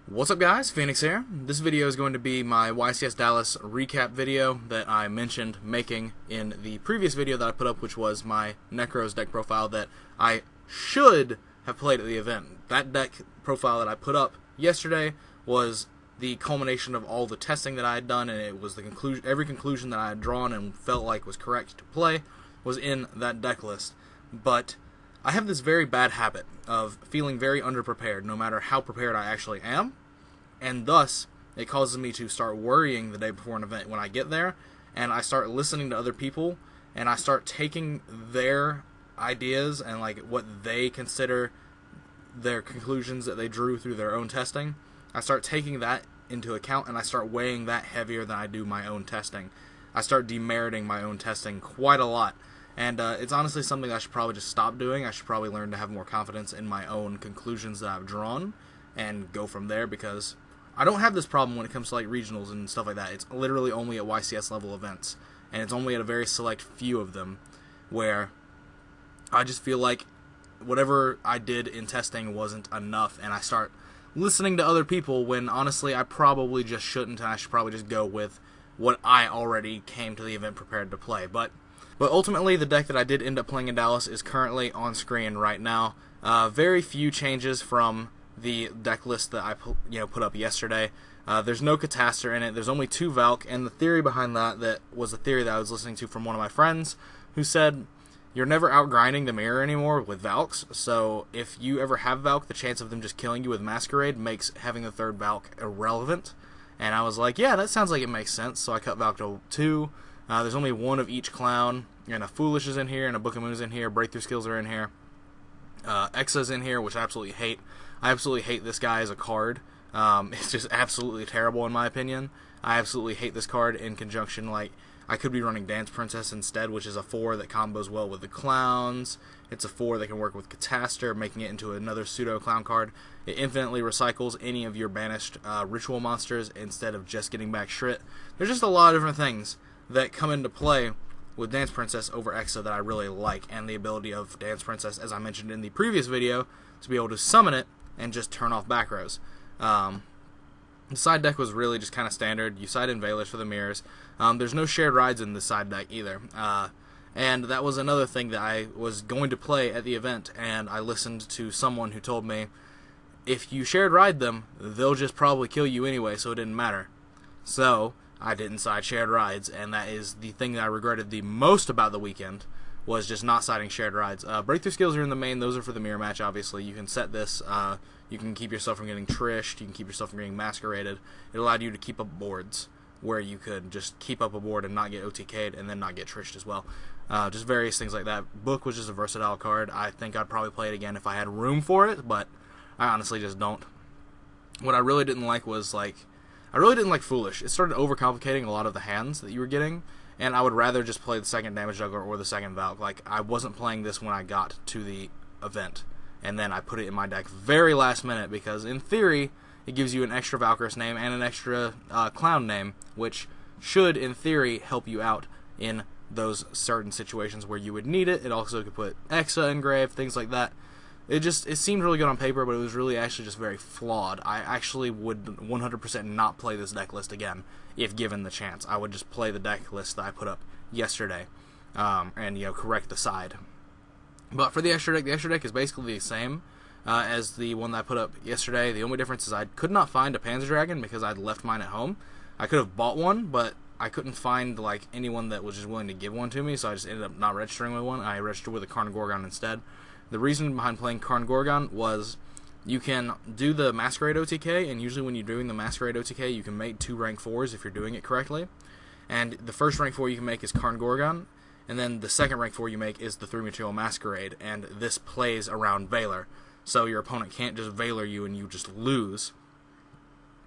What's up guys, Phoenix here. This video is going to be my YCS Dallas recap video that I mentioned making in the previous video that I put up, which was my Nekroz deck profile that I should have played at the event. That deck profile that I put up yesterday was the culmination of all the testing that I had done, and it was the conclusion. Every conclusion that I had drawn and felt like was correct to play was in that deck list. But I have this very bad habit of feeling very underprepared, no matter how prepared I actually am, and thus it causes me to start worrying the day before an event when I get there, and I start listening to other people, and I start taking their ideas and like what they consider their conclusions that they drew through their own testing. I start taking that into account, and I start weighing that heavier than I do my own testing. I start demeriting my own testing quite a lot. And it's honestly something I should probably just stop doing. I should probably learn to have more confidence in my own conclusions that I've drawn and go from there, because I don't have this problem when it comes to like regionals and stuff like that. It's literally only at YCS level events, and it's only at a very select few of them where I just feel like whatever I did in testing wasn't enough, and I start listening to other people when honestly I probably just shouldn't, and I should probably just go with what I already came to the event prepared to play. But ultimately, the deck that I did end up playing in Dallas is currently on screen right now. Very few changes from the deck list that I put up yesterday. There's no Catastor in it. There's only 2 Valk, and the theory behind that was a theory that I was listening to from one of my friends who said, you're never outgrinding the mirror anymore with Valks, so if you ever have Valk, the chance of them just killing you with Masquerade makes having the 3rd Valk irrelevant. And I was like, yeah, that sounds like it makes sense, so I cut Valk to 2. There's only 1 of each clown, and a Foolish is in here, and a Book of Moons in here, Breakthrough Skills are in here, Exa's in here, which I absolutely hate. I absolutely hate this guy as a card. It's just absolutely terrible in my opinion. I absolutely hate this card in conjunction, like, I could be running Dance Princess instead, which is a 4 that combos well with the clowns. It's a 4 that can work with Catastor, making it into another pseudo-clown card. It infinitely recycles any of your banished ritual monsters instead of just getting back Shrit. There's just a lot of different things that come into play with Dance Princess over Exa that I really like, and the ability of Dance Princess, as I mentioned in the previous video, to be able to summon it and just turn off back rows. The side deck was really just kind of standard. You side in Veilers for the mirrors. There's no shared rides in the side deck either. And that was another thing that I was going to play at the event, and I listened to someone who told me, if you shared ride them, they'll just probably kill you anyway, so it didn't matter. So I didn't side shared rides, and that is the thing that I regretted the most about the weekend, was just not siding shared rides. Breakthrough Skills are in the main. Those are for the mirror match, obviously. You can set this. You can keep yourself from getting trished. You can keep yourself from getting masqueraded. It allowed you to keep up boards where you could just keep up a board and not get OTK'd and then not get trished as well. Just various things like that. Book was just a versatile card. I think I'd probably play it again if I had room for it, but I honestly just don't. What I really didn't like was, like, I really didn't like Foolish. It started overcomplicating a lot of the hands that you were getting, and I would rather just play the 2nd Damage Juggler or the 2nd Valk. Like, I wasn't playing this when I got to the event, and then I put it in my deck very last minute, because in theory, it gives you an extra Valkyris name and an extra clown name, which should, in theory, help you out in those certain situations where you would need it. It also could put Exa engraved, things like that. It seemed really good on paper, but it was really actually just very flawed. I actually would 100% not play this deck list again if given the chance. I would just play the deck list that I put up yesterday, and correct the side. But for the extra deck is basically the same as the one that I put up yesterday. The only difference is I could not find a Panzer Dragon because I'd left mine at home. I could have bought one, but I couldn't find like anyone that was just willing to give one to me, so I just ended up not registering with one. I registered with a Karn Gorgon instead. The reason behind playing Karn Gorgon was you can do the Masquerade OTK, and usually when you're doing the Masquerade OTK, you can make 2 rank 4s if you're doing it correctly. And the first rank 4 you can make is Karn Gorgon, and then the second rank 4 you make is the 3 Material Masquerade, and this plays around Veiler. So your opponent can't just Veiler you and you just lose,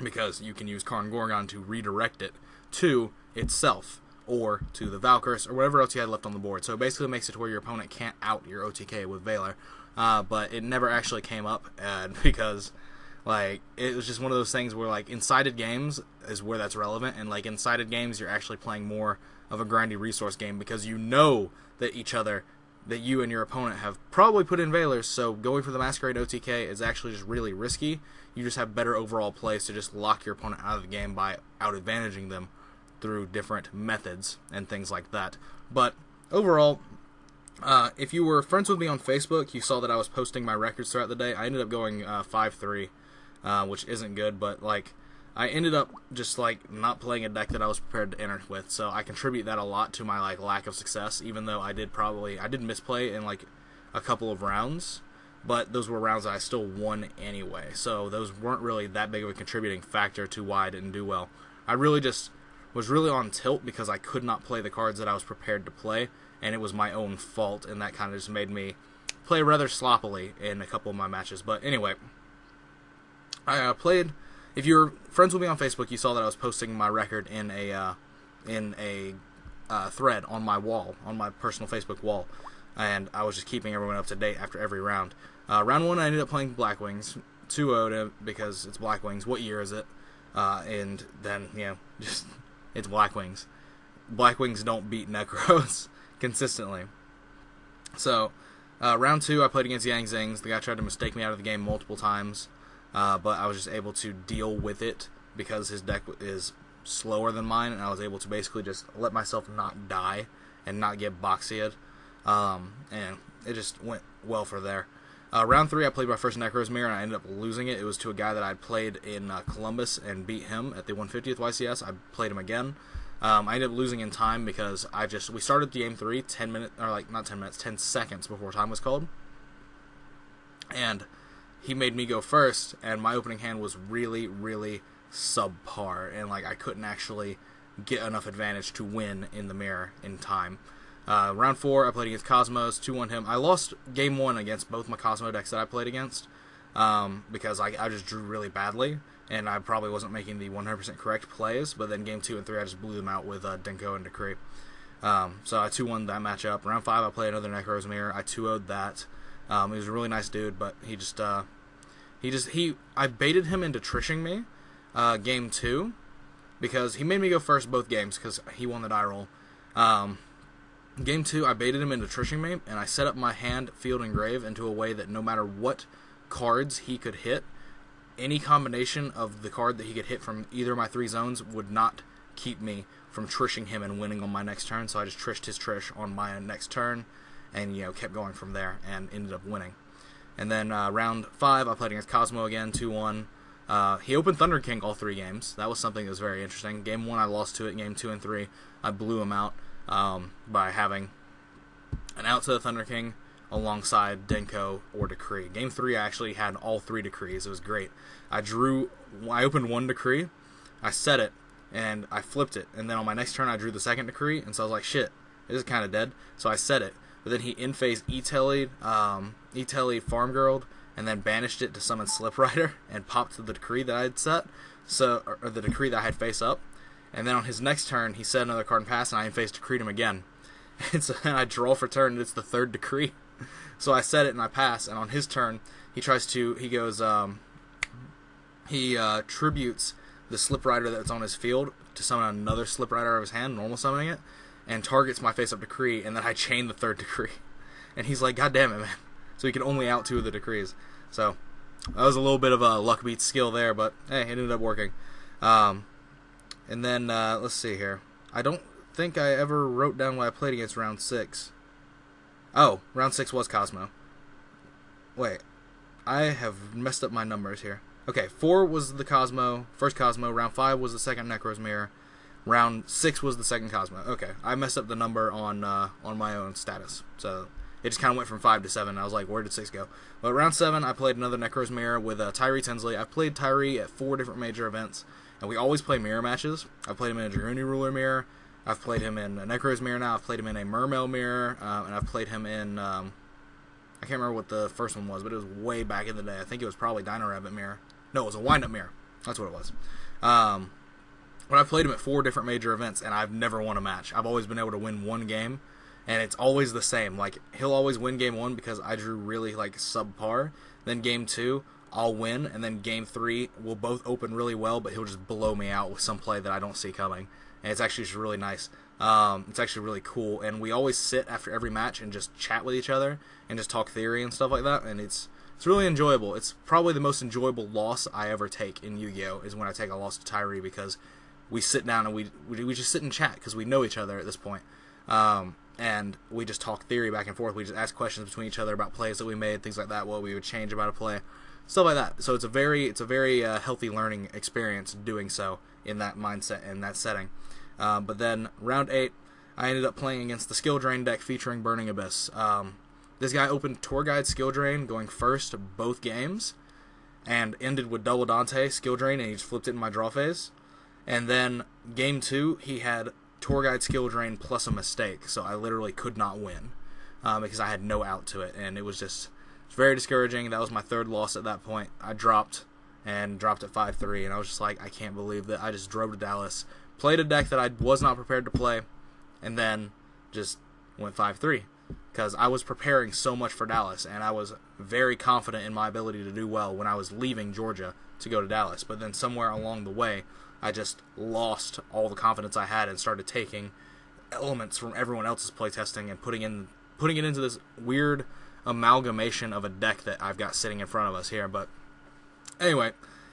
because you can use Karn Gorgon to redirect it to itself, or to the Valkyris, or whatever else you had left on the board. So it basically makes it to where your opponent can't out your OTK with Veiler. But it never actually came up, because like it was just one of those things where like in sided games is where that's relevant, and like in sided games you're actually playing more of a grindy resource game, because you know that each other that you and your opponent have probably put in Veilers, so going for the Masquerade OTK is actually just really risky. You just have better overall plays to just lock your opponent out of the game by out-advantaging them through different methods and things like that. But overall, if you were friends with me on Facebook, you saw that I was posting my records throughout the day. I ended up going 5-3, which isn't good, but like I ended up just like not playing a deck that I was prepared to enter with, so I contribute that a lot to my like lack of success. Even though I did misplay in like a couple of rounds, but those were rounds that I still won anyway. So those weren't really that big of a contributing factor to why I didn't do well. I really just was really on tilt because I could not play the cards that I was prepared to play, and it was my own fault, and that kind of just made me play rather sloppily in a couple of my matches. But anyway, I played. If you're friends with me on Facebook, you saw that I was posting my record in a thread on my wall, on my personal Facebook wall, and I was just keeping everyone up to date after every round. Round 1, I ended up playing Blackwings, 2-0'd because it's Blackwings. What year is it? And then, you know, just it's Blackwings. Blackwings don't beat Nekroz consistently. So, round 2, I played against Yang Zings. The guy tried to mistake me out of the game multiple times. But I was just able to deal with it because his deck is slower than mine, and I was able to basically just let myself not die and not get boxied, and it just went well for there. Round 3, I played my first Nekroz mirror, and I ended up losing it. It was to a guy that I'd played in Columbus and beat him at the 150th YCS. I played him again. I ended up losing in time because we started game 3 10 minutes, or like not 10 minutes, 10 seconds before time was called, and he made me go first, and my opening hand was really, really subpar, and like I couldn't actually get enough advantage to win in the mirror in time. Round 4, I played against Cosmos, 2-1 him. I lost game 1 against both my Cosmo decks that I played against, because I just drew really badly, and I probably wasn't making the 100% correct plays, but then game 2 and 3, I just blew them out with Denko and Decree. So I 2-1 that matchup. Round 5, I played another Nekroz mirror. I 2-0'd that. He was a really nice dude, but I baited him into trishing me, game 2, because he made me go first both games, because he won the die roll. Game 2, I baited him into trishing me, and I set up my hand, field, and grave into a way that no matter what cards he could hit, any combination of the card that he could hit from either of my 3 zones would not keep me from trishing him and winning on my next turn, so I just trished his trish on my next turn, and, you know, kept going from there, and ended up winning. And then round 5, I played against Cosmo again, 2-1. He opened Thunder King all 3 games. That was something that was very interesting. Game 1, I lost to it. Game 2 and 3, I blew him out by having an out to the Thunder King alongside Denko or Decree. Game 3, I actually had all 3 Decrees. It was great. I opened 1 Decree, I set it, and I flipped it. And then on my next turn, I drew the 2nd Decree, and so I was like, shit, this is kind of dead. So I set it. But then he in-phase E-Tellied Farm Girled, and then banished it to summon Slip Rider, and popped the Decree that I had set, or the Decree that I had face up. And then on his next turn, he set another card and passed, and I in-phase Decreed him again. And so then I draw for turn, and it's the 3rd Decree. So I set it, and I pass, and on his turn, he tributes the Slip Rider that's on his field to summon another Slip Rider out of his hand, normal summoning it, and targets my face-up Decree, and then I chain the 3rd Decree. And he's like, God damn it, man. So he can only out 2 of the Decrees. So that was a little bit of a luck beat skill there, but hey, it ended up working. And then, let's see here. I don't think I ever wrote down what I played against round 6. Oh, round 6 was Cosmo. Wait, I have messed up my numbers here. Okay, 4 was the first Cosmo. Round 5 was the 2nd Nekroz mirror. Round 6 was the 2nd Cosmo. Okay, I messed up the number on my own status. So it just kind of went from 5 to 7. And I was like, where did 6 go? But round 7, I played another Nekroz mirror with Tyree Tinsley. I've played Tyree at 4 different major events, and we always play mirror matches. I've played him in a Dragoni Ruler mirror. I've played him in a Nekroz mirror now. I've played him in a Mermail mirror, and I've played him in, I can't remember what the first one was, but it was way back in the day. I think it was probably Dino Rabbit mirror. No, it was a Wind-Up mirror. That's what it was. But I've played him at 4 different major events, and I've never won a match. I've always been able to win 1 game, and it's always the same. Like, he'll always win game 1 because I drew really, like, subpar. Then game 2, I'll win, and then game 3, we'll both open really well, but he'll just blow me out with some play that I don't see coming. And it's actually just really nice It's actually really cool, and we always sit after every match and just chat with each other and just talk theory and stuff like that, and it's really enjoyable. It's probably the most enjoyable loss I ever take in Yu-Gi-Oh! Is when I take a loss to Tyree, because we sit down and we just sit and chat because we know each other at this point. And we just talk theory back and forth. We just ask questions between each other about plays that we made, things like that, what we would change about a play, stuff like that. So it's a very healthy learning experience doing so in that mindset and that setting. But then round 8, I ended up playing against the Skill Drain deck featuring Burning Abyss. This guy opened Tour Guide Skill Drain going first both games, and ended with Double Dante Skill Drain, and he just flipped it in my draw phase. And then game 2, he had Tour Guide Skill Drain plus a mistake, so I literally could not win because I had no out to it, and it was very discouraging. That was my 3rd loss at that point. I dropped at 5-3, and I was just like, I can't believe that I just drove to Dallas, played a deck that I was not prepared to play, and then just went 5-3 because I was preparing so much for Dallas, and I was very confident in my ability to do well when I was leaving Georgia to go to Dallas. But then somewhere along the way, I just lost all the confidence I had and started taking elements from everyone else's playtesting and putting it into this weird amalgamation of a deck that I've got sitting in front of us here. But anyway,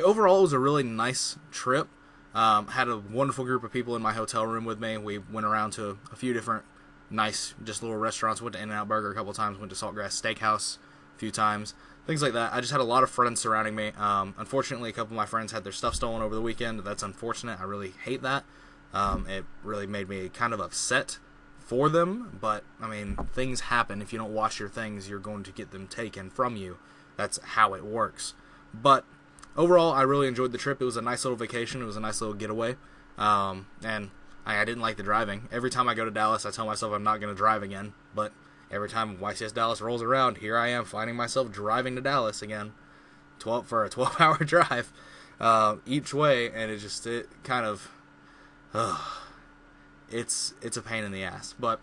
overall it was a really nice trip. Had a wonderful group of people in my hotel room with me. We went around to a few different nice, just little restaurants. Went to In-N-Out Burger a couple times. Went to Saltgrass Steakhouse a few times. Things like that. I just had a lot of friends surrounding me. Unfortunately, a couple of my friends had their stuff stolen over the weekend. That's unfortunate. I really hate that. It really made me kind of upset for them. But, I mean, things happen. If you don't wash your things, you're going to get them taken from you. That's how it works. But overall, I really enjoyed the trip. It was a nice little vacation. It was a nice little getaway. And I didn't like the driving. Every time I go to Dallas, I tell myself I'm not going to drive again. But every time YCS Dallas rolls around, here I am finding myself driving to Dallas again, for a 12-hour drive each way, and it's a pain in the ass. But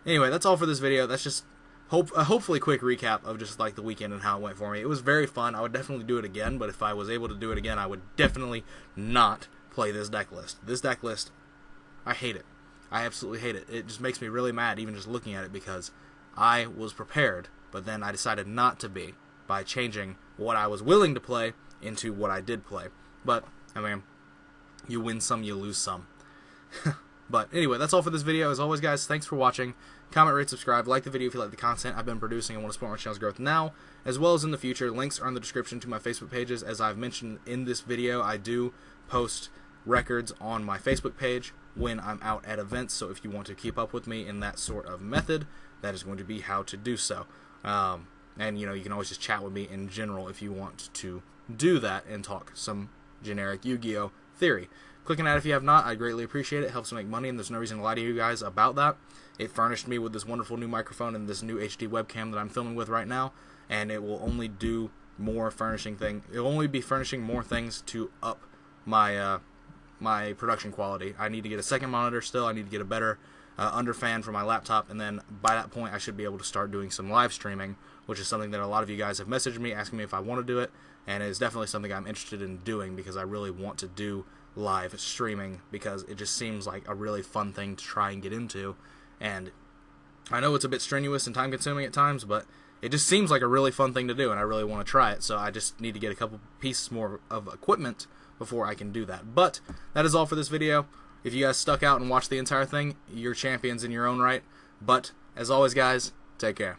anyway, that's all for this video. That's just a hopefully quick recap of just like the weekend and how it went for me. It was very fun. I would definitely do it again, but if I was able to do it again, I would definitely not play this deck list. This deck list, I hate it. I absolutely hate it. It just makes me really mad even just looking at it, because I was prepared, but then I decided not to be by changing what I was willing to play into what I did play. But, I mean, you win some, you lose some. But anyway, that's all for this video. As always, guys, thanks for watching. Comment, rate, subscribe, like the video if you like the content I've been producing and want to support my channel's growth now, as well as in the future. Links are in the description to my Facebook pages. As I've mentioned in this video, I do post records on my Facebook page when I'm out at events, so if you want to keep up with me in that sort of method, that is going to be how to do so. And, you can always just chat with me in general if you want to do that and talk some generic Yu-Gi-Oh! Theory. Clicking that if you have not, I greatly appreciate it. It helps me make money, and there's no reason to lie to you guys about that. It furnished me with this wonderful new microphone and this new HD webcam that I'm filming with right now, and it will only do more furnishing things. It will only be furnishing more things to up my my production quality. I need to get a second monitor still. I need to get a better under fan for my laptop, and then by that point I should be able to start doing some live streaming, which is something that a lot of you guys have messaged me asking me if I want to do it, and it's definitely something I'm interested in doing because I really want to do live streaming, because it just seems like a really fun thing to try and get into. And I know it's a bit strenuous and time consuming at times, but it just seems like a really fun thing to do, and I really want to try it. So I just need to get a couple pieces more of equipment before I can do that. But that is all for this video. If you guys stuck out and watched the entire thing, you're champions in your own right. But as always, guys, take care.